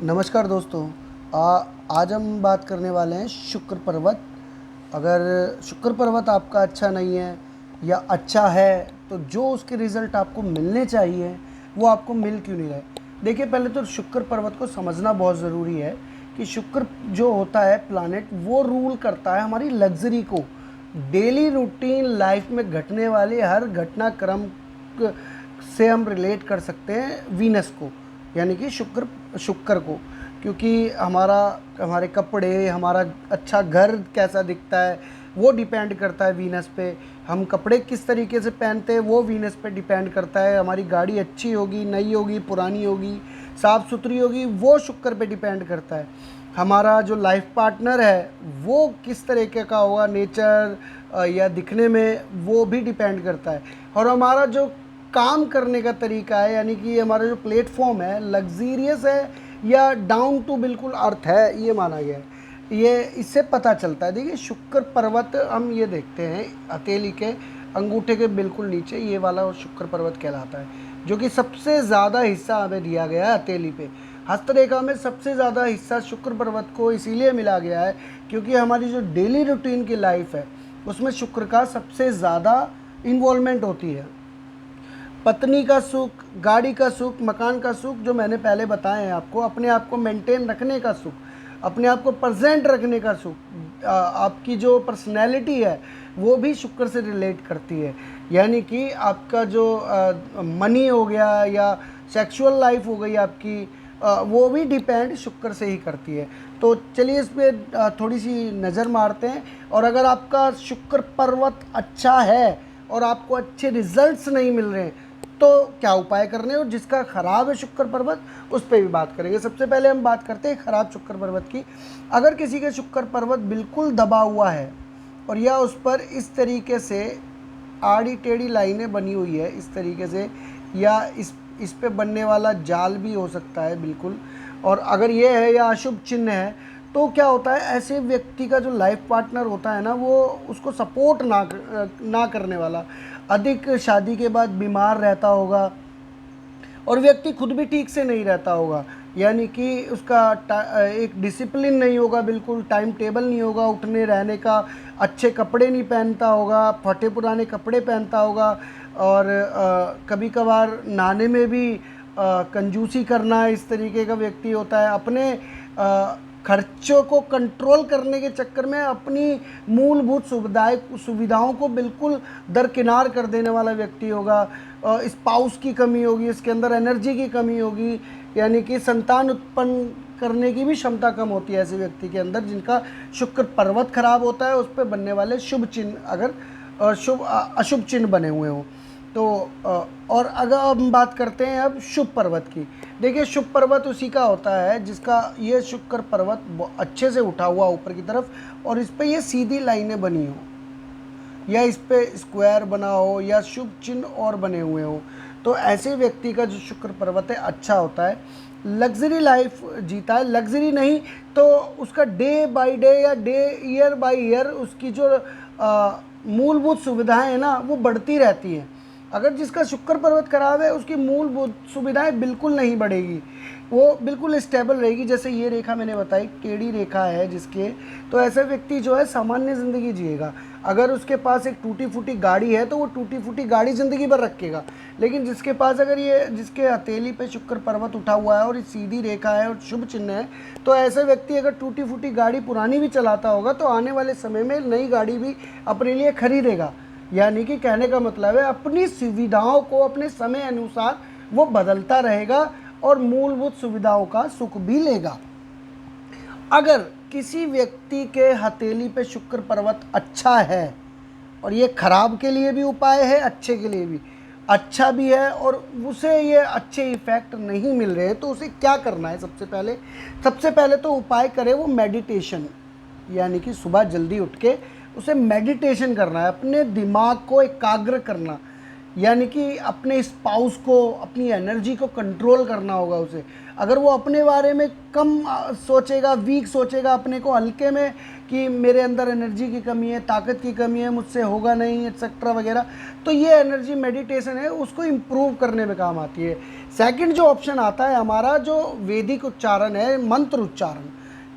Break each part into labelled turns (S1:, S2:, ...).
S1: नमस्कार दोस्तों। आज हम बात करने वाले हैं शुक्र पर्वत। अगर शुक्र पर्वत आपका अच्छा नहीं है या अच्छा है तो जो उसके रिज़ल्ट आपको मिलने चाहिए वो आपको मिल क्यों नहीं रहे। देखिए, पहले तो शुक्र पर्वत को समझना बहुत ज़रूरी है कि शुक्र जो होता है प्लानेट, वो रूल करता है हमारी लग्जरी को। डेली रूटीन लाइफ में घटने वाले हर घटनाक्रम से हम रिलेट कर सकते हैं वीनस को, यानी कि शुक्र को। क्योंकि हमारे कपड़े, हमारा अच्छा घर कैसा दिखता है वो डिपेंड करता है वीनस पे। हम कपड़े किस तरीके से पहनते हैं वो वीनस पे डिपेंड करता है। हमारी गाड़ी अच्छी होगी, नई होगी, पुरानी होगी, साफ़ सुथरी होगी, वो शुक्र पे डिपेंड करता है। हमारा जो लाइफ पार्टनर है वो किस तरीके का होगा, नेचर या दिखने में, वो भी डिपेंड करता है। और हमारा जो काम करने का तरीका है, यानी कि हमारा जो प्लेटफॉर्म है लग्जीरियस है या डाउन टू बिल्कुल अर्थ है, ये माना गया है। ये इससे पता चलता है। देखिए, शुक्र पर्वत हम ये देखते हैं हथेली के अंगूठे के बिल्कुल नीचे, ये वाला शुक्र पर्वत कहलाता है, जो कि सबसे ज़्यादा हिस्सा हमें दिया गया है हथेली पे। हस्तरेखा में सबसे ज़्यादा हिस्सा शुक्र पर्वत को इसीलिए मिला गया है क्योंकि हमारी जो डेली रूटीन की लाइफ है उसमें शुक्र का सबसे ज़्यादा इन्वॉल्वमेंट होती है। पत्नी का सुख, गाड़ी का सुख, मकान का सुख, जो मैंने पहले बताए हैं आपको, अपने आप को मेंटेन रखने का सुख, अपने आप को प्रेजेंट रखने का सुख, आपकी जो पर्सनैलिटी है वो भी शुक्र से रिलेट करती है। यानी कि आपका जो मनी हो गया या सेक्सुअल लाइफ हो गई आपकी, वो भी डिपेंड शुक्र से ही करती है। तो चलिए इस पर थोड़ी सी नज़र मारते हैं। और अगर आपका शुक्र पर्वत अच्छा है और आपको अच्छे रिजल्ट्स नहीं मिल रहे हैं तो क्या उपाय करने, और जिसका ख़राब है शुक्र पर्वत उस पर भी बात करेंगे। सबसे पहले हम बात करते हैं ख़राब शुक्र पर्वत की। अगर किसी का शुक्र पर्वत बिल्कुल दबा हुआ है और या उस पर इस तरीके से आड़ी टेढ़ी लाइनें बनी हुई है इस तरीके से, या इस पे बनने वाला जाल भी हो सकता है बिल्कुल, और अगर ये है या अशुभ चिन्ह है, तो क्या होता है, ऐसे व्यक्ति का जो लाइफ पार्टनर होता है ना, वो उसको सपोर्ट ना करने वाला, अधिक शादी के बाद बीमार रहता होगा और व्यक्ति खुद भी ठीक से नहीं रहता होगा। यानी कि उसका एक डिसिप्लिन नहीं होगा, बिल्कुल टाइम टेबल नहीं होगा उठने रहने का, अच्छे कपड़े नहीं पहनता होगा, फटे पुराने कपड़े पहनता होगा, और कभी कभार नहाने में भी कंजूसी करना, इस तरीके का व्यक्ति होता है। अपने खर्चों को कंट्रोल करने के चक्कर में अपनी मूलभूत सुविधाओं को बिल्कुल दरकिनार कर देने वाला व्यक्ति होगा। स्पाउस की कमी होगी, इसके अंदर एनर्जी की कमी होगी, यानी कि संतान उत्पन्न करने की भी क्षमता कम होती है ऐसे व्यक्ति के अंदर जिनका शुक्र पर्वत खराब होता है, उस पर बनने वाले शुभ चिन्ह अगर अशुभ चिन्ह बने हुए हों तो। और अगर हम बात करते हैं अब शुभ पर्वत की। देखिए, शुभ पर्वत उसी का होता है जिसका ये शुक्र पर्वत अच्छे से उठा हुआ ऊपर की तरफ और इस पर ये सीधी लाइनें बनी हो, या इस पे स्क्वायर बना हो, या शुभ चिन्ह और बने हुए हो, तो ऐसे व्यक्ति का जो शुक्र पर्वत है अच्छा होता है, लग्जरी लाइफ जीता है। लग्जरी नहीं तो उसका डे बाय डे या ईयर बाय ईयर उसकी जो मूलभूत सुविधाएं हैं ना वो बढ़ती रहती हैं। अगर जिसका शुक्र पर्वत खराब है उसकी मूलभूत सुविधाएं बिल्कुल नहीं बढ़ेगी, वो बिल्कुल स्टेबल रहेगी। जैसे ये रेखा मैंने बताई, टेढ़ी रेखा है जिसके, तो ऐसा व्यक्ति जो है सामान्य ज़िंदगी जिएगा। अगर उसके पास एक टूटी फूटी गाड़ी है तो वो टूटी फूटी गाड़ी ज़िंदगी भर रखेगा। लेकिन जिसके पास अगर ये जिसके हथेली पे शुक्र पर्वत उठा हुआ है और ये सीधी रेखा है और शुभ चिन्ह है, तो ऐसा व्यक्ति अगर टूटी फूटी गाड़ी पुरानी भी चलाता होगा तो आने वाले समय में नई गाड़ी भी अपने लिए खरीदेगा। यानी कि कहने का मतलब है अपनी सुविधाओं को अपने समय अनुसार वो बदलता रहेगा और मूलभूत सुविधाओं का सुख भी लेगा। अगर किसी व्यक्ति के हथेली पे शुक्र पर्वत अच्छा है, और ये खराब के लिए भी उपाय है, अच्छे के लिए भी, अच्छा भी है और उसे ये अच्छे इफ़ेक्ट नहीं मिल रहे हैं, तो उसे क्या करना है? सबसे पहले तो उपाय करे वो मेडिटेशन, यानी कि सुबह जल्दी उठ के उसे मेडिटेशन करना है, अपने दिमाग को एकाग्र करना। यानी कि अपने स्पाउस को, अपनी एनर्जी को कंट्रोल करना होगा उसे। अगर वो अपने बारे में कम सोचेगा, वीक सोचेगा, अपने को हल्के में कि मेरे अंदर एनर्जी की कमी है, ताकत की कमी है, मुझसे होगा नहीं, एक्सेट्रा वगैरह, तो ये एनर्जी मेडिटेशन है उसको इम्प्रूव करने में काम आती है। सेकंड जो ऑप्शन आता है हमारा, जो वैदिक उच्चारण है, मंत्र उच्चारण,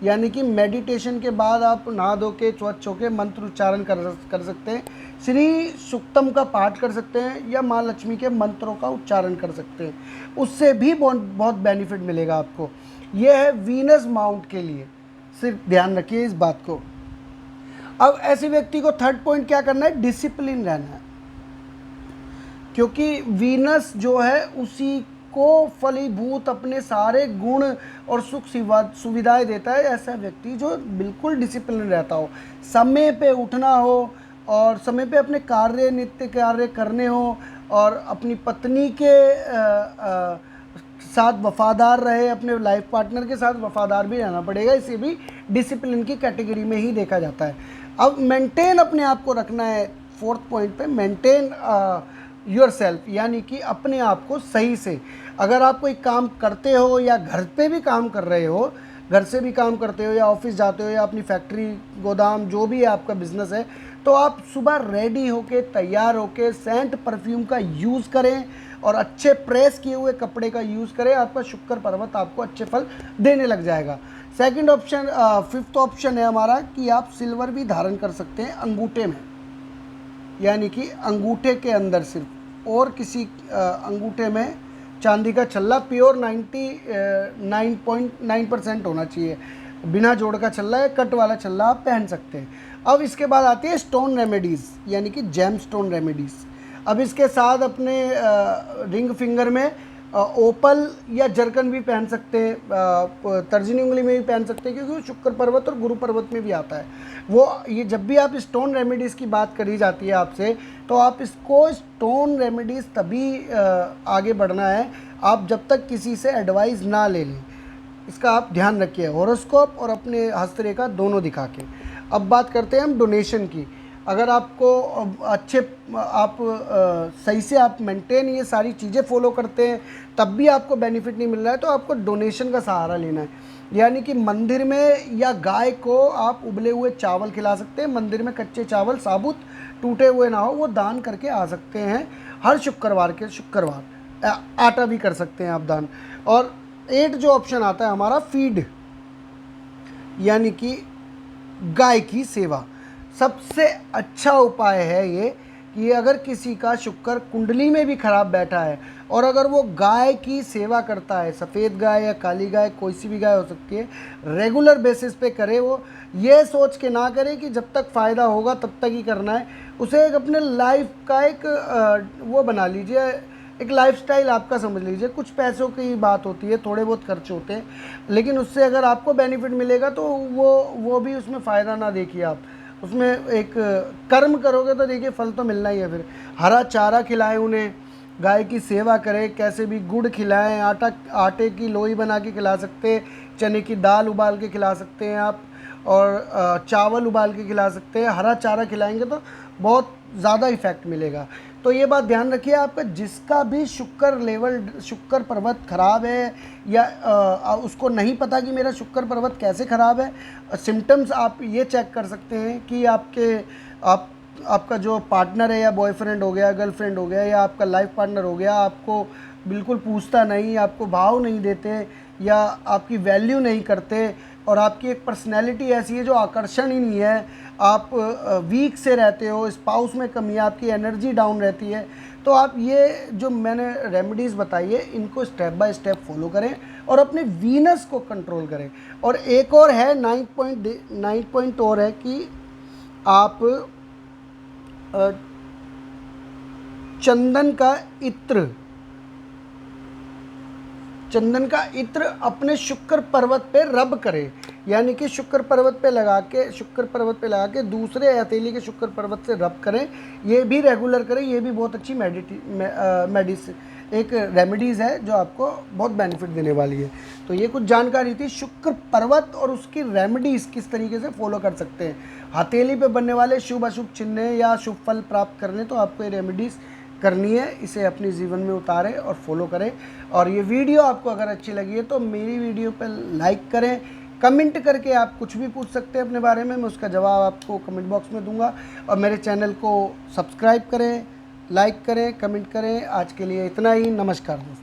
S1: यानी कि मेडिटेशन के बाद आप नहा धो के स्वच्छ होकर मंत्र उच्चारण कर सकते हैं। श्री सुक्तम का पाठ कर सकते हैं या माँ लक्ष्मी के मंत्रों का उच्चारण कर सकते हैं, उससे भी बहुत बेनिफिट मिलेगा आपको। यह है वीनस माउंट के लिए, सिर्फ ध्यान रखिए इस बात को। अब ऐसे व्यक्ति को थर्ड पॉइंट क्या करना है, डिसिप्लिन रहना है, क्योंकि वीनस जो है उसी को फलीभूत अपने सारे गुण और सुख सुविधाएं देता है। ऐसा व्यक्ति जो बिल्कुल डिसिप्लिन रहता हो, समय पे उठना हो और समय पे अपने कार्य, नित्य कार्य करने हो, और अपनी पत्नी के साथ वफादार रहे, अपने लाइफ पार्टनर के साथ वफादार भी रहना पड़ेगा, इसे भी डिसिप्लिन की कैटेगरी में ही देखा जाता है। अब मेंटेन अपने आप को रखना है, फोर्थ पॉइंट पे, मेंटेन योर सेल्फ, यानी कि अपने आप को सही से। अगर आप कोई काम करते हो या घर पे भी काम कर रहे हो, घर से भी काम करते हो या ऑफिस जाते हो या अपनी फैक्ट्री, गोदाम, जो भी है आपका बिजनेस है, तो आप सुबह रेडी होके, तैयार होके, सेंट परफ्यूम का यूज़ करें और अच्छे प्रेस किए हुए कपड़े का यूज़ करें। आपका शुक्र पर्वत आपको अच्छे फल देने लग जाएगा। सेकंड ऑप्शन, फिफ्थ ऑप्शन है हमारा कि आप सिल्वर भी धारण कर सकते हैं अंगूठे में, यानी कि अंगूठे के अंदर सिर्फ, और किसी अंगूठे में चांदी का छल्ला प्योर 99.9% होना चाहिए, बिना जोड़ का छल्ला या कट वाला छल्ला आप पहन सकते हैं। अब इसके बाद आती है स्टोन रेमेडीज़, यानी कि जेम स्टोन रेमेडीज़। अब इसके साथ अपने रिंग फिंगर में ओपल या जरकन भी पहन सकते हैं, तर्जनी उंगली में भी पहन सकते हैं, क्योंकि वो शुक्र पर्वत और गुरु पर्वत में भी आता है वो। ये जब भी आप स्टोन रेमेडीज़ की बात करी जाती है आपसे, तो आप इसको स्टोन रेमेडीज़ तभी आगे बढ़ना है आप जब तक किसी से एडवाइस ना ले लें। इसका आप ध्यान रखिए, हॉरोस्कोप और अपने हस्तरेखा दोनों दिखा के। अब बात करते हैं हम डोनेशन की। अगर आपको अच्छे, आप सही से आप मेंटेन ये सारी चीज़ें फॉलो करते हैं, तब भी आपको बेनिफिट नहीं मिल रहा है, तो आपको डोनेशन का सहारा लेना है। यानी कि मंदिर में या गाय को आप उबले हुए चावल खिला सकते हैं। मंदिर में कच्चे चावल, साबुत, टूटे हुए ना हो, वो दान करके आ सकते हैं हर शुक्रवार के शुक्रवार। आटा भी कर सकते हैं आप दान। और 8 जो ऑप्शन आता है हमारा, फीड, यानी कि गाय की सेवा। सबसे अच्छा उपाय है ये कि अगर किसी का शुक्र कुंडली में भी खराब बैठा है और अगर वो गाय की सेवा करता है, सफ़ेद गाय या काली गाय, कोई सी भी गाय हो सकती है, रेगुलर बेसिस पे करे, वो ये सोच के ना करे कि जब तक फ़ायदा होगा तब तक ही करना है। उसे एक अपने लाइफ का एक वो बना लीजिए, एक लाइफस्टाइल आपका समझ लीजिए। कुछ पैसों की बात होती है, थोड़े बहुत खर्च होते हैं, लेकिन उससे अगर आपको बेनिफिट मिलेगा तो वो भी उसमें फ़ायदा ना देखिए आप, उसमें एक कर्म करोगे तो देखिए फल तो मिलना ही है। फिर हरा चारा खिलाएं उन्हें, गाय की सेवा करें, कैसे भी गुड़ खिलाएं, आटे की लोई बना के खिला सकते हैं, चने की दाल उबाल के खिला सकते हैं आप, और चावल उबाल के खिला सकते हैं। हरा चारा खिलाएंगे तो बहुत ज़्यादा इफेक्ट मिलेगा। तो ये बात ध्यान रखिए, आपका जिसका भी शुक्र लेवल, शुक्र पर्वत खराब है या उसको नहीं पता कि मेरा शुक्र पर्वत कैसे खराब है, सिम्टम्स आप ये चेक कर सकते हैं कि आपका जो पार्टनर है, या बॉयफ्रेंड हो गया, गर्लफ्रेंड हो गया, या आपका लाइफ पार्टनर हो गया, आपको बिल्कुल पूछता नहीं, आपको भाव नहीं देते या आपकी वैल्यू नहीं करते, और आपकी एक पर्सनैलिटी ऐसी है जो आकर्षण ही नहीं है, आप वीक से रहते हो, स्पाउस में कमी है, आपकी एनर्जी डाउन रहती है, तो आप ये जो मैंने रेमेडीज़ बताई है इनको स्टेप बाय स्टेप फॉलो करें और अपने वीनस को कंट्रोल करें। और एक और है 9 पॉइंट और है कि आप चंदन का इत्र अपने शुक्र पर्वत पे रब करें, यानी कि शुक्र पर्वत पे लगा के दूसरे हथेली के शुक्र पर्वत से रब करें। ये भी रेगुलर करें, ये भी बहुत अच्छी मेडिसिन, एक रेमेडीज़ है जो आपको बहुत बेनिफिट देने वाली है। तो ये कुछ जानकारी थी शुक्र पर्वत और उसकी रेमेडीज़ किस तरीके से फॉलो कर सकते हैं। हथेली पे बनने वाले शुभ अशुभ चिन्ह या शुभ फल प्राप्त करने, तो आपको ये रेमेडीज़ करनी है, इसे अपने जीवन में उतारें और फॉलो करें। और ये वीडियो आपको अगर अच्छी लगी है तो मेरी वीडियो पर लाइक करें, कमेंट करके आप कुछ भी पूछ सकते हैं अपने बारे में, मैं उसका जवाब आपको कमेंट बॉक्स में दूंगा। और मेरे चैनल को सब्सक्राइब करें, लाइक करें, कमेंट करें। आज के लिए इतना ही, नमस्कार दोस्तों।